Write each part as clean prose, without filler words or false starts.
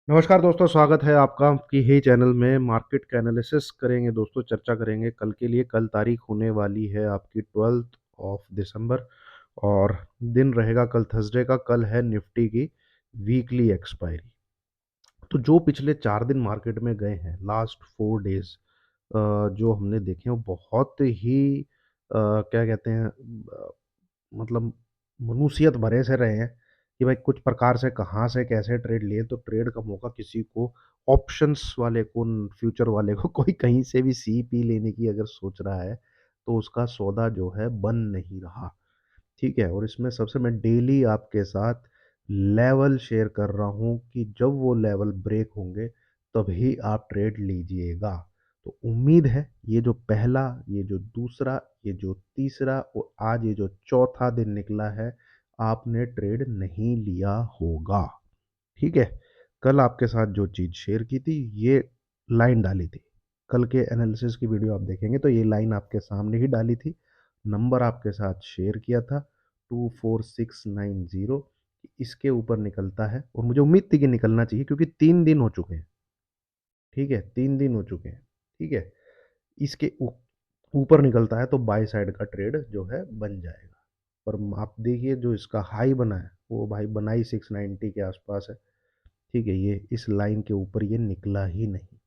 नमस्कार दोस्तों, स्वागत है आपका आपकी ही चैनल में। मार्केट का एनालिसिस करेंगे दोस्तों, चर्चा करेंगे कल के लिए। कल तारीख होने वाली है आपकी 12th ऑफ दिसंबर और दिन रहेगा कल थर्सडे का। कल है निफ्टी की वीकली एक्सपायरी। तो जो पिछले 4 दिन मार्केट में गए हैं, लास्ट 4 डेज जो हमने देखे हैं वो बहुत ही क्या कहते हैं, मतलब मनुष्यत भरे से रहे हैं कि भाई कुछ प्रकार से कहाँ से कैसे ट्रेड लिए। तो ट्रेड का मौका किसी को, ऑप्शंस वाले को, फ्यूचर वाले को कोई कहीं से भी सी पी लेने की अगर सोच रहा है तो उसका सौदा जो है बन नहीं रहा। ठीक है, और इसमें सबसे मैं डेली आपके साथ लेवल शेयर कर रहा हूँ कि जब वो लेवल ब्रेक होंगे तभी आप ट्रेड लीजिएगा। तो उम्मीद है ये जो पहला, ये जो दूसरा, ये जो तीसरा और आज ये जो चौथा दिन निकला है, आपने ट्रेड नहीं लिया होगा। ठीक है, कल आपके साथ जो चीज़ शेयर की थी, ये लाइन डाली थी। कल के एनालिसिस की वीडियो आप देखेंगे तो ये लाइन आपके सामने ही डाली थी। नंबर आपके साथ शेयर किया था 24690। इसके ऊपर निकलता है और मुझे उम्मीद थी कि निकलना चाहिए क्योंकि 3 दिन हो चुके हैं। ठीक है, 3 दिन हो चुके हैं। ठीक है, इसके ऊपर निकलता है तो बाय साइड का ट्रेड जो है बन जाएगा। पर आप देखिए जो इसका हाई बना है वो भाई बना ही 690 के आसपास है। ठीक है, ये इस लाइन के ऊपर ये निकला ही नहीं।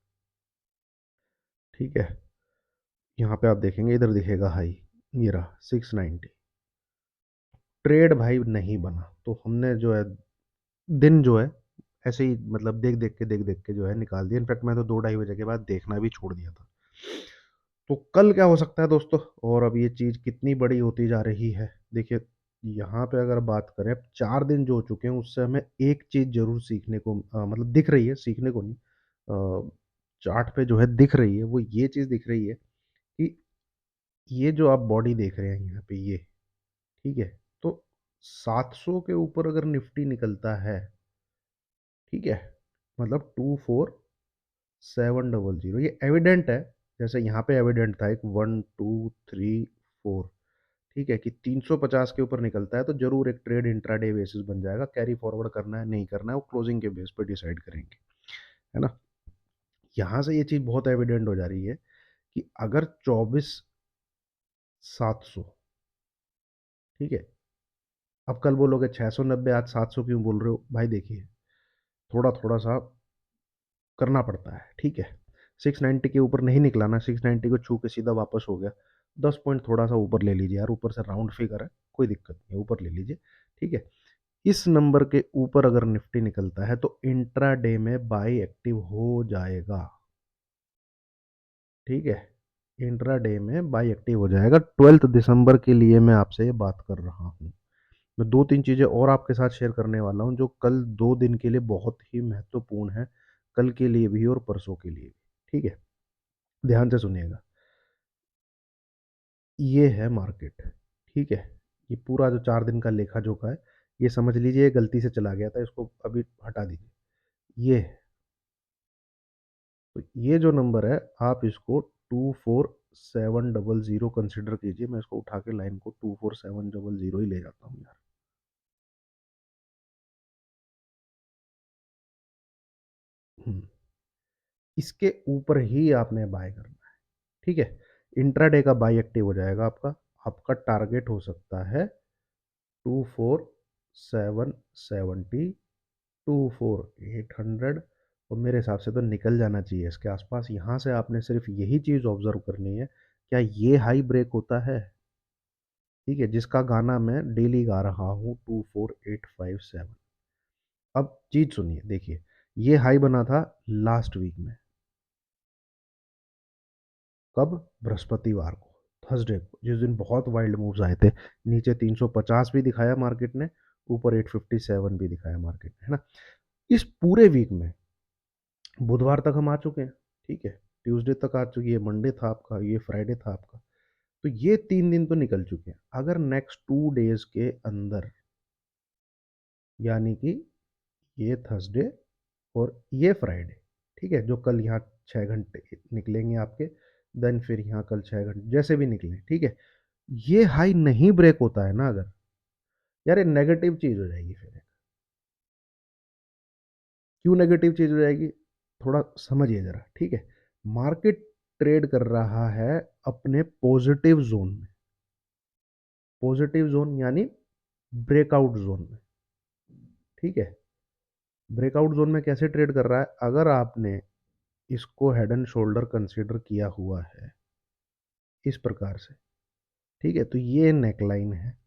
ठीक है, यहाँ पे आप देखेंगे इधर दिखेगा हाई, ये रहा 690। ट्रेड भाई नहीं बना तो हमने जो है दिन जो है ऐसे ही, मतलब देख देख के जो है निकाल दिया। इनफैक्ट मैं तो 2-2:30 बजे के बाद देखना भी छोड़ दिया था। तो कल क्या हो सकता है दोस्तों, और अब ये चीज़ कितनी बड़ी होती जा रही है। देखिए, यहाँ पे अगर बात करें, अब 4 दिन जो हो चुके हैं उससे हमें एक चीज़ जरूर सीखने को मतलब दिख रही है, सीखने को नहीं, चार्ट पे जो है दिख रही है, वो ये चीज़ दिख रही है कि ये जो आप बॉडी देख रहे हैं यहाँ पे, ये ठीक है, तो 700 के ऊपर अगर निफ्टी निकलता है, ठीक है, मतलब 24700, ये एविडेंट है। जैसे यहाँ पे एविडेंट था एक 1 2 3 4। ठीक है, कि 350 के ऊपर निकलता है तो जरूर एक ट्रेड इंट्राडे बेसिस बन जाएगा। कैरी फॉरवर्ड करना है नहीं करना है वो क्लोजिंग के बेस पर डिसाइड करेंगे, है ना। यहाँ से ये चीज़ बहुत एविडेंट हो जा रही है कि अगर 24,700, ठीक है, अब कल बोलोगे 690, आज 700 क्यों बोल रहे हो भाई। देखिए, थोड़ा थोड़ा सा करना पड़ता है। ठीक है, 690 के ऊपर नहीं निकला ना, 690 को छू के सीधा वापस हो गया। 10 पॉइंट थोड़ा सा ऊपर ले लीजिए यार, ऊपर से राउंड फिगर है, कोई दिक्कत नहीं है, ऊपर ले लीजिए। ठीक है, इस नंबर के ऊपर अगर निफ्टी निकलता है तो इंट्रा डे में बाई एक्टिव हो जाएगा। ठीक है, इंट्रा डे में बाई एक्टिव हो जाएगा। 12 दिसंबर के लिए मैं आपसे ये बात कर रहा हूँ। मैं 2-3 चीज़ें और आपके साथ शेयर करने वाला हूँ जो कल 2 दिन के लिए बहुत ही महत्वपूर्ण है, कल के लिए भी और परसों के लिए भी। ठीक है, ध्यान से सुनिएगा। ये है मार्केट। ठीक है, ये पूरा जो 4 दिन का लेखा जोखा है, ये समझ लीजिए गलती से चला गया था, इसको अभी हटा दीजिए। ये है, तो ये जो नंबर है आप इसको 24700 कंसिडर कीजिए। मैं इसको उठा के लाइन को 24700 ही ले जाता हूँ यार। हम्म, इसके ऊपर ही आपने बाय करना है। ठीक है, इंट्राडे का बाय एक्टिव हो जाएगा आपका। आपका टारगेट हो सकता है 24770, 24800, और मेरे हिसाब से तो निकल जाना चाहिए इसके आसपास। यहाँ से आपने सिर्फ यही चीज़ ऑब्जर्व करनी है, क्या ये हाई ब्रेक होता है। ठीक है, जिसका गाना मैं डेली गा रहा हूँ 24857। अब चीज़ सुनिए, देखिए, ये हाई बना था लास्ट वीक में। कब? बृहस्पतिवार को, थर्सडे को, जिस दिन बहुत वाइल्ड मूव्स आए थे। नीचे 350 भी दिखाया मार्केट ने, ऊपर 857 भी दिखाया मार्केट ने, है ना। इस पूरे वीक में बुधवार तक हम आ चुके हैं। ठीक है, ट्यूसडे तक आ चुकी है, मंडे था आपका, ये फ्राइडे था आपका। तो ये 3 दिन तो निकल चुके हैं। अगर नेक्स्ट 2 डेज के अंदर, यानी कि ये थर्सडे और ये फ्राइडे, ठीक है, जो कल यहाँ 6 घंटे निकलेंगे आपके, देन फिर यहाँ कल 6 घंटे जैसे भी निकले, ठीक है, ये हाई नहीं ब्रेक होता है ना अगर, यार ये नेगेटिव चीज हो जाएगी फिर। क्यों नेगेटिव चीज हो जाएगी, थोड़ा समझिए जरा, ठीक है। मार्केट ट्रेड कर रहा है अपने पॉजिटिव जोन में, पॉजिटिव जोन यानी ब्रेकआउट जोन में, ठीक है। ब्रेकआउट जोन में कैसे ट्रेड कर रहा है, अगर आपने इसको हेड एंड शोल्डर कंसीडर किया हुआ है इस प्रकार से, ठीक है, तो ये नेकलाइन है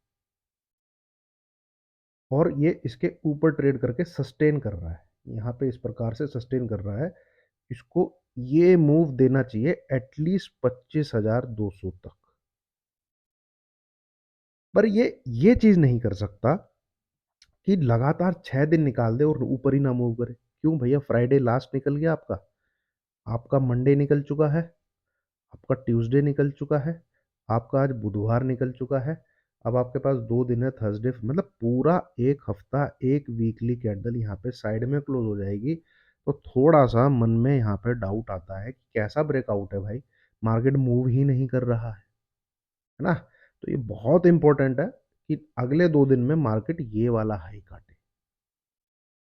और ये इसके ऊपर ट्रेड करके सस्टेन कर रहा है, यहाँ पे इस प्रकार से सस्टेन कर रहा है। इसको ये मूव देना चाहिए एटलीस्ट 25,200 तक, पर ये चीज नहीं कर सकता कि लगातार 6 दिन निकाल दे और ऊपर ही ना मूव करे। क्यों भैया, फ्राइडे लास्ट निकल गया आपका, आपका मंडे निकल चुका है, आपका ट्यूसडे निकल चुका है, आपका आज बुधवार निकल चुका है, अब आपके पास 2 दिन है, थर्सडे, मतलब पूरा एक हफ्ता, एक वीकली कैंडल यहाँ पे साइड में क्लोज हो जाएगी। तो थोड़ा सा मन में यहाँ पे डाउट आता है कि कैसा ब्रेकआउट है भाई, मार्केट मूव ही नहीं कर रहा है ना। तो ये बहुत इंपॉर्टेंट है कि अगले 2 दिन में मार्केट ये वाला हाई काटे,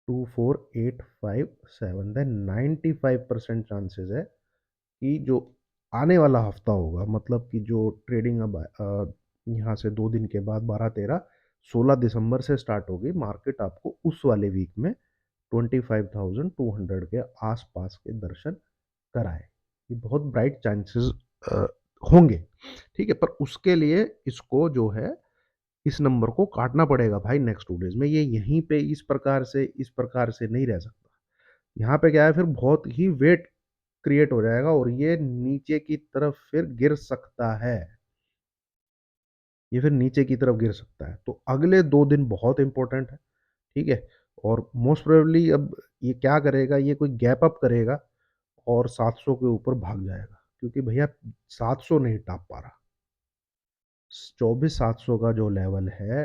24,857, देन 95% चांसेस है कि जो आने वाला हफ्ता होगा, मतलब कि जो ट्रेडिंग अब यहाँ से 2 दिन के बाद 12, 13, 16 दिसंबर से स्टार्ट होगी, मार्केट आपको उस वाले वीक में 25,200 के आसपास के दर्शन कराए। ये बहुत ब्राइट चांसेस होंगे, ठीक है। पर उसके लिए इसको जो है इस नंबर को काटना पड़ेगा भाई नेक्स्ट 2 डेज में, ये यहीं पे इस प्रकार से नहीं रह सकता। यहाँ पे क्या है, फिर बहुत ही वेट क्रिएट हो जाएगा और ये नीचे की तरफ फिर गिर सकता है, ये फिर नीचे की तरफ गिर सकता है। तो अगले 2 दिन बहुत इंपॉर्टेंट है, ठीक है। और मोस्ट प्रोबेबली अब ये क्या करेगा, ये कोई गैप अप करेगा और 700 के ऊपर भाग जाएगा, क्योंकि भैया 700 नहीं टाप पा रहा, 24,700 का जो लेवल है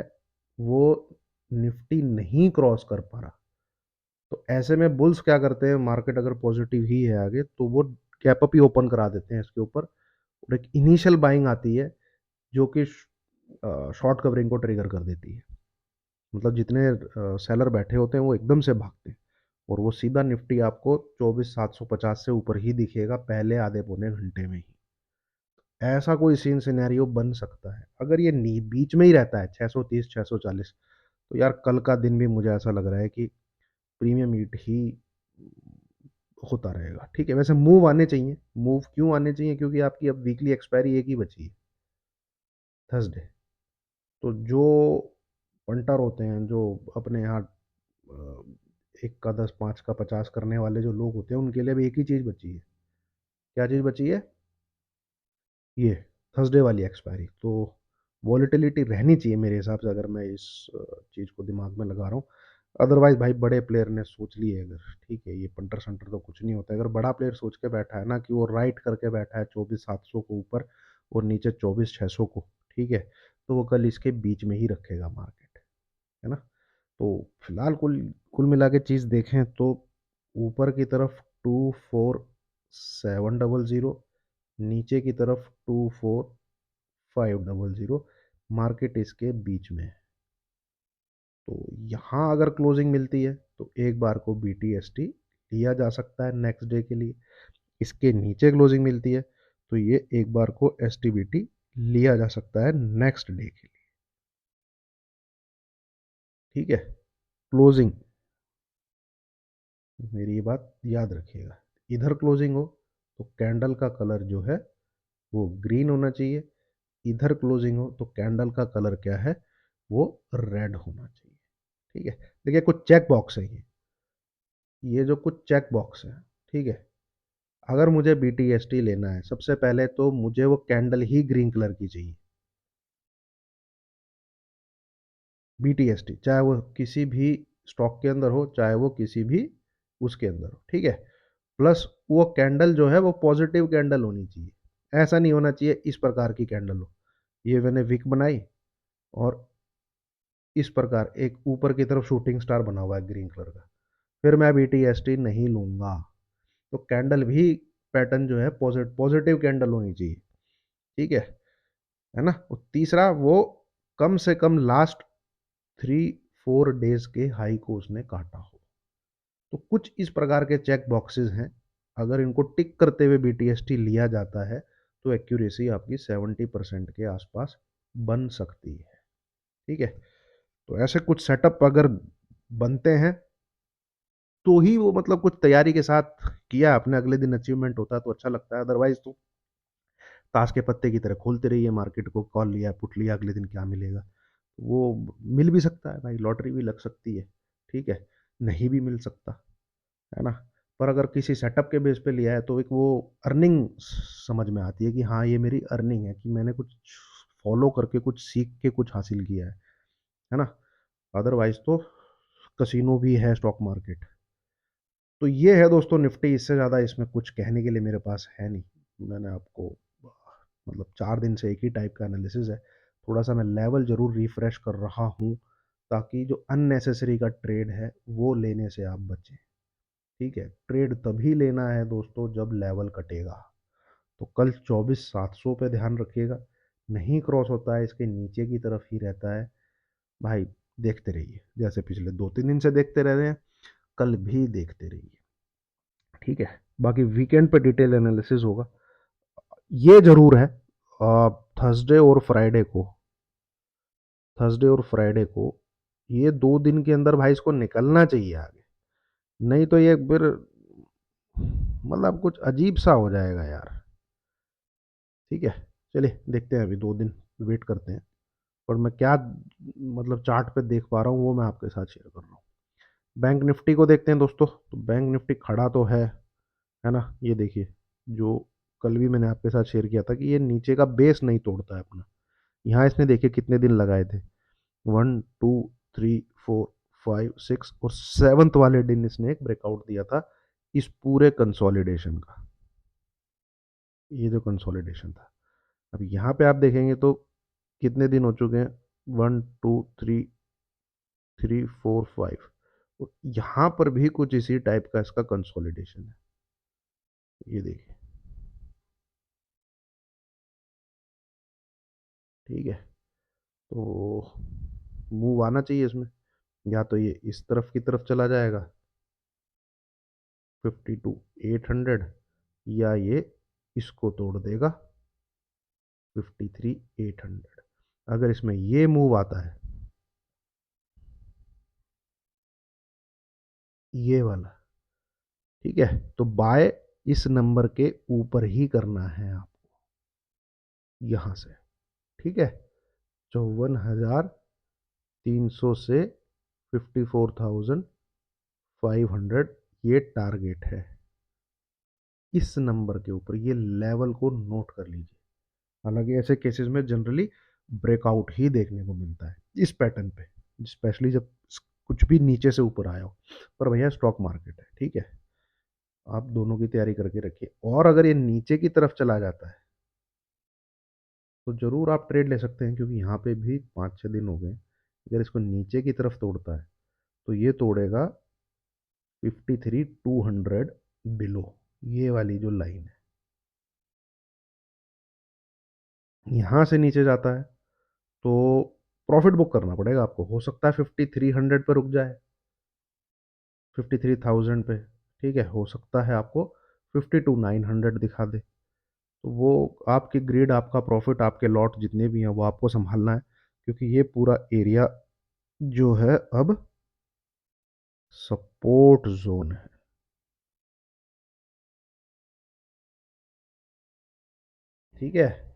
वो निफ्टी नहीं क्रॉस कर पा रहा। तो ऐसे में बुल्स क्या करते हैं, मार्केट अगर पॉजिटिव ही है आगे तो वो गैप अप ही ओपन करा देते हैं इसके ऊपर, और एक इनिशियल बाइंग आती है जो कि शॉर्ट कवरिंग को ट्रिगर कर देती है। मतलब जितने सेलर बैठे होते हैं वो एकदम से भागते हैं और वो सीधा निफ्टी आपको 24,750 से ऊपर ही दिखेगा पहले आधे पौने घंटे में ही। ऐसा कोई सीन सिनेरियो बन सकता है अगर ये बीच में ही रहता है 630 640, तो यार कल का दिन भी मुझे ऐसा लग रहा है कि प्रीमियम ईट ही होता रहेगा, ठीक है। वैसे मूव आने चाहिए, मूव क्यों आने चाहिए, क्योंकि आपकी अब वीकली एक्सपायरी एक ही बची है, थर्सडे। तो जो पंटर होते हैं, जो अपने यहाँ 1 का 10, 5 का 50 करने वाले जो लोग होते हैं, उनके लिए भी एक ही चीज़ बची है। क्या चीज़ बची है, ये थर्सडे वाली एक्सपायरी। तो वॉलेटिलिटी रहनी चाहिए मेरे हिसाब से, अगर मैं इस चीज़ को दिमाग में लगा रहा हूँ। अदरवाइज भाई बड़े प्लेयर ने सोच ली है अगर, ठीक है, ये पंटर संटर तो कुछ नहीं होता है। अगर बड़ा प्लेयर सोच के बैठा है ना कि वो राइट करके बैठा है 24,700 को ऊपर और नीचे 24,600 को, ठीक है, तो वो कल इसके बीच में ही रखेगा मार्केट, है ना। तो फिलहाल कुल कुल मिला के चीज़ देखें तो ऊपर की तरफ 24,700, नीचे की तरफ 24,500, मार्केट इसके बीच में है। तो यहाँ अगर क्लोजिंग मिलती है तो एक बार को BTST लिया जा सकता है नेक्स्ट डे के लिए, इसके नीचे क्लोजिंग मिलती है तो ये एक बार को STBT लिया जा सकता है नेक्स्ट डे के लिए, ठीक है। क्लोजिंग, मेरी ये बात याद रखिएगा, इधर क्लोजिंग हो तो कैंडल का कलर जो है वो ग्रीन होना चाहिए, इधर क्लोजिंग हो तो कैंडल का कलर क्या है, वो रेड होना चाहिए, ठीक है। देखिए कुछ चेक बॉक्स है ये जो कुछ चेक बॉक्स है, ठीक है। अगर मुझे BTST लेना है, सबसे पहले तो मुझे वो कैंडल ही ग्रीन कलर की चाहिए, BTST, चाहे वो किसी भी स्टॉक के अंदर हो, चाहे वो किसी भी उसके अंदर हो, ठीक है। प्लस वो कैंडल जो है वो पॉजिटिव कैंडल होनी चाहिए, ऐसा नहीं होना चाहिए इस प्रकार की कैंडल हो, ये मैंने विक बनाई और इस प्रकार एक ऊपर की तरफ शूटिंग स्टार बना हुआ है ग्रीन कलर का, फिर मैं BTST नहीं लूंगा। तो कैंडल भी पैटर्न जो है पॉजिटिव कैंडल होनी चाहिए, ठीक है ना। और तीसरा, वो कम से कम लास्ट 3-4 डेज के हाई को उसने काटा हो, तो कुछ इस प्रकार के चेक बॉक्सेस हैं, अगर इनको टिक करते हुए BTST लिया जाता है तो एक्यूरेसी आपकी 70% के आसपास बन सकती है। ठीक है, तो ऐसे कुछ सेटअप अगर बनते हैं तो ही वो मतलब कुछ तैयारी के साथ किया आपने, अगले दिन अचीवमेंट होता है तो अच्छा लगता है, अदरवाइज तो ताश के पत्ते की तरह खोलते रहिए मार्केट को, कॉल लिया पुट लिया, अगले दिन क्या मिलेगा। वो मिल भी सकता है भाई, लॉटरी भी लग सकती है, ठीक है, नहीं भी मिल सकता है ना। पर अगर किसी सेटअप के बेस पे लिया है तो एक वो अर्निंग समझ में आती है कि हाँ ये मेरी अर्निंग है, कि मैंने कुछ फॉलो करके कुछ सीख के कुछ हासिल किया है ना। अदरवाइज तो कसिनो भी है स्टॉक मार्केट। तो ये है दोस्तों निफ्टी, इससे ज़्यादा इसमें कुछ कहने के लिए मेरे पास है नहीं। मैंने आपको मतलब 4 दिन से एक ही टाइप का एनालिसिस है, थोड़ा सा मैं लेवल ज़रूर रिफ्रेश कर रहा हूँ ताकि जो अननेसेसरी का ट्रेड है वो लेने से आप बचें। ठीक है, ट्रेड तभी लेना है दोस्तों जब लेवल कटेगा। तो कल 24,700 पे ध्यान रखिएगा, नहीं क्रॉस होता है इसके नीचे की तरफ ही रहता है भाई, देखते रहिए जैसे पिछले 2-3 दिन से देखते रह रहे हैं, कल भी देखते रहिए। ठीक है, बाकी वीकेंड पे डिटेल एनालिसिस होगा। ये जरूर है, थर्सडे और फ्राइडे को, थर्सडे और फ्राइडे को ये 2 दिन के अंदर भाई इसको निकलना चाहिए आगे, नहीं तो ये फिर मतलब कुछ अजीब सा हो जाएगा यार। ठीक है, चलिए देखते हैं, अभी 2 दिन वेट करते हैं। पर मैं क्या मतलब चार्ट पे देख पा रहा हूँ वो मैं आपके साथ शेयर कर रहा हूँ। बैंक निफ्टी को देखते हैं दोस्तों, तो बैंक निफ्टी खड़ा तो है ना। ये देखिए, जो कल भी मैंने आपके साथ शेयर किया था कि ये नीचे का बेस नहीं तोड़ता है अपना। यहाँ इसने देखिए कितने दिन लगाए थे, 1 2 3 4 5 6 और 7th वाले दिन इसने एक ब्रेकआउट दिया था इस पूरे कंसोलिडेशन का, ये जो कंसोलिडेशन था। अब यहाँ पे आप देखेंगे तो कितने दिन हो चुके हैं, 1 2 3 4 5, यहाँ पर भी कुछ इसी टाइप का इसका कंसोलिडेशन है। ये देखिए, ठीक है, तो मूव आना चाहिए इसमें, या तो ये इस तरफ की तरफ चला जाएगा 52,800, या ये इसको तोड़ देगा 53,800। अगर इसमें ये मूव आता है, ये वाला, ठीक है, तो बाय इस नंबर के ऊपर ही करना है आपको यहां से। ठीक है, 54,300 से 54,500 ये टारगेट है, इस नंबर के ऊपर ये लेवल को नोट कर लीजिए। हालांकि ऐसे केसेस में जनरली ब्रेकआउट ही देखने को मिलता है इस पैटर्न पे, स्पेशली जब कुछ भी नीचे से ऊपर आया हो। पर भैया स्टॉक मार्केट है, ठीक है, आप दोनों की तैयारी करके रखिए। और अगर ये नीचे की तरफ चला जाता है तो ज़रूर आप ट्रेड ले सकते हैं, क्योंकि यहाँ पे भी 5-6 दिन हो गए। अगर इसको नीचे की तरफ तोड़ता है तो ये तोड़ेगा 53,200 बिलो, ये वाली जो लाइन है, यहाँ से नीचे जाता है तो प्रॉफिट बुक करना पड़ेगा आपको। हो सकता है 5300 पे रुक जाए, 53,000 पे, ठीक है, हो सकता है आपको 52,900 दिखा दे। तो वो आपकी ग्रिड, आपका प्रॉफिट, आपके लॉट जितने भी हैं वो आपको संभालना है, क्योंकि ये पूरा एरिया जो है अब सपोर्ट जोन है। ठीक है,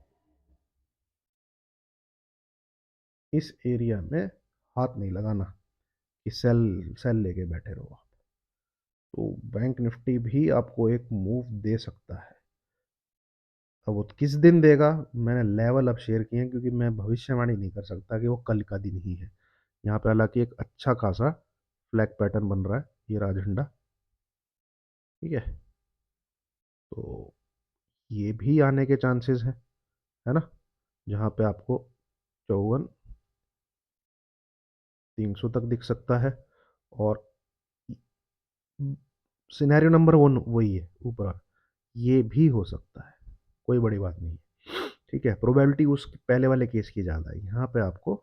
इस एरिया में हाथ नहीं लगाना कि सेल सेल लेके बैठे रहो आप। तो बैंक निफ्टी भी आपको एक मूव दे सकता है। अब वो किस दिन देगा, मैंने लेवल अब शेयर किए हैं, क्योंकि मैं भविष्यवाणी नहीं कर सकता कि वो कल का दिन ही है। यहाँ पे हालांकि एक अच्छा खासा फ्लैग पैटर्न बन रहा है, ये रहा झंडा, ठीक है, तो ये भी आने के चांसेस हैं, है ना, जहाँ पे आपको 54,300 तक दिख सकता है। और सिनेरियो नंबर वन वही है ऊपर, ये भी हो सकता है, कोई बड़ी बात नहीं है। ठीक है, प्रोबेबिलिटी उस पहले वाले केस की ज़्यादा है, यहाँ पे आपको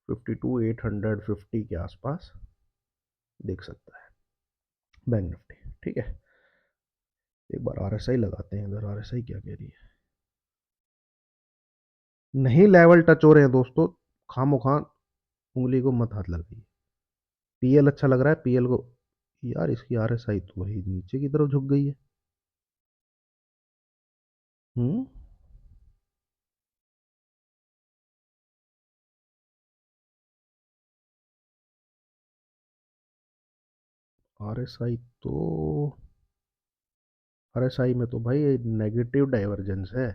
52,850 के आसपास दिख सकता है। बैंक निफ्टी, ठीक है। एक बार आरएसआई लगाते हैं इधर, आरएसआई क्या कह रही है। नहीं लेवल टच हो रहे हैं दोस्तों, खामो खान उंगली को मत हाथ लगाइए। पीएल अच्छा लग रहा है, पीएल को। यार इसकी आरएसआई तो वही नीचे की तरफ झुक गई है। हम्म। आरएसआई तो, आरएसआई में तो भाई नेगेटिव डाइवर्जेंस है।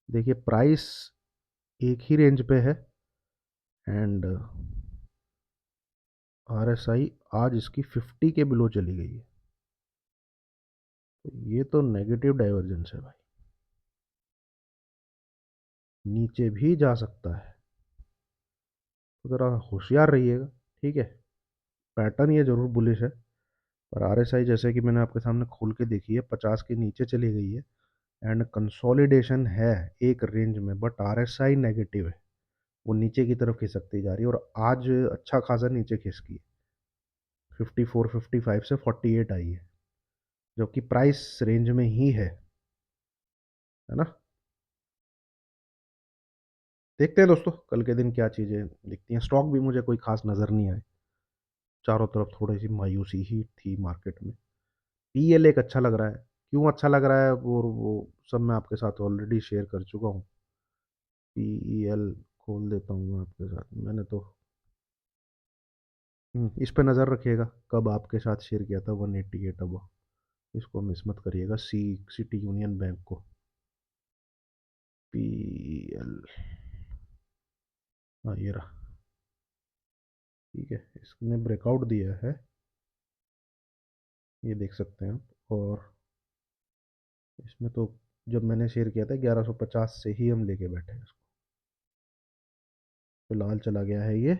देखिए प्राइस एक ही रेंज पे है, एंड आरएसआई आज इसकी 50 के बिलो चली गई है। तो ये तो नेगेटिव डाइवर्जेंस है भाई, नीचे भी जा सकता है। तो ज़रा होशियार रहिएगा, ठीक है। पैटर्न ये जरूर बुलिश है, पर आरएसआई जैसे कि मैंने आपके सामने खोल के देखी है 50 के नीचे चली गई है, एंड कंसोलिडेशन है एक रेंज में, बट आरएसआई नेगेटिव है, वो नीचे की तरफ खिसकती जा रही है, और आज अच्छा खासा नीचे खिसकी है। 54 55 से 48 आई है, जबकि प्राइस रेंज में ही है ना। देखते हैं दोस्तों कल के दिन क्या चीज़ें दिखती हैं। स्टॉक भी मुझे कोई खास नज़र नहीं आए, चारों तरफ थोड़ी सी मायूसी ही थी मार्केट में। पीएल एक अच्छा लग रहा है, क्यों अच्छा लग रहा है वो सब मैं आपके साथ ऑलरेडी शेयर कर चुका हूँ। पीईएल खोल देता हूँ मैं आपके साथ, मैंने तो इस पे नज़र रखिएगा, कब आपके साथ शेयर किया था 188 अब। इसको मिस मत करिएगा, सिटी यूनियन बैंक को। पीएल, हाँ ये रहा, ठीक है। इसने ब्रेकआउट दिया है, ये देख सकते हैं आप। और इसमें तो जब मैंने शेयर किया था 1150 से ही हम लेके बैठे हैं इसको। फिलहाल चला गया है ये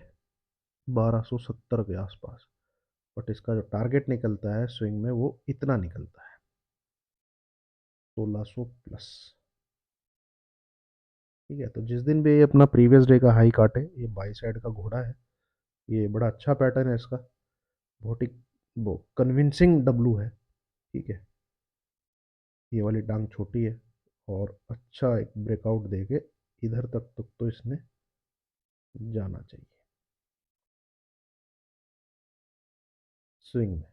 1270 के आसपास, बट इसका जो टारगेट निकलता है स्विंग में वो इतना निकलता है, 1600 प्लस। ठीक है, तो जिस दिन भी ये अपना प्रीवियस डे का हाई काटे, ये बाई साइड का घोड़ा है, ये बड़ा अच्छा पैटर्न है इसका, बहुत ही वो कन्विंसिंग डब्लू है, ठीक है। ये वाली टांग छोटी है, और अच्छा एक ब्रेकआउट देके इधर तक तो इसने जाना चाहिए स्विंग में,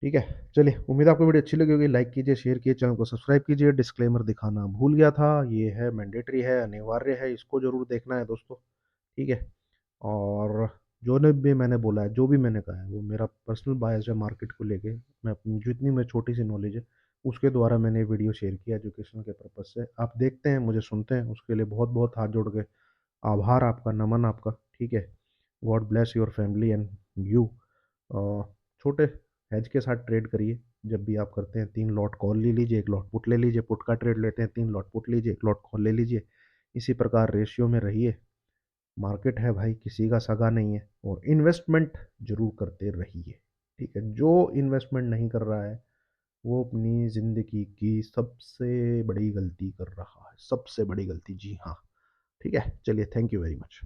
ठीक है। चलिए, उम्मीद है आपको वीडियो अच्छी लगी होगी। लाइक कीजिए, शेयर कीजिए, चैनल को सब्सक्राइब कीजिए। डिस्क्लेमर दिखाना भूल गया था, ये है मैंडेटरी है, अनिवार्य है, इसको जरूर देखना है दोस्तों, ठीक है। और जो ने भी मैंने बोला है, जो भी मैंने कहा है, वो मेरा पर्सनल बायस है मार्केट को लेके। मैं अपनी जितनी मैं छोटी सी नॉलेज है उसके द्वारा मैंने वीडियो शेयर किया एजुकेशन के पर्पज़ से। आप देखते हैं, मुझे सुनते हैं, उसके लिए बहुत बहुत हाथ जोड़ के आभार आपका, नमन आपका, ठीक है। God bless your family and you. छोटे हेज के साथ ट्रेड करिए, जब भी आप करते हैं 3 लॉट कॉल ले लीजिए, 1 लॉट पुट ले लीजिए, पुट का ट्रेड लेते हैं 3 लॉट पुट लीजिए, 1 लॉट कॉल ले लीजिए। इसी प्रकार रेशियो में रहिए। मार्केट है भाई, किसी का सगा नहीं है, और इन्वेस्टमेंट जरूर करते रहिए, ठीक है। जो इन्वेस्टमेंट नहीं कर रहा है वो अपनी ज़िंदगी की सबसे बड़ी गलती कर रहा है, सबसे बड़ी गलती, जी हाँ, ठीक है। चलिए, थैंक यू वेरी मच।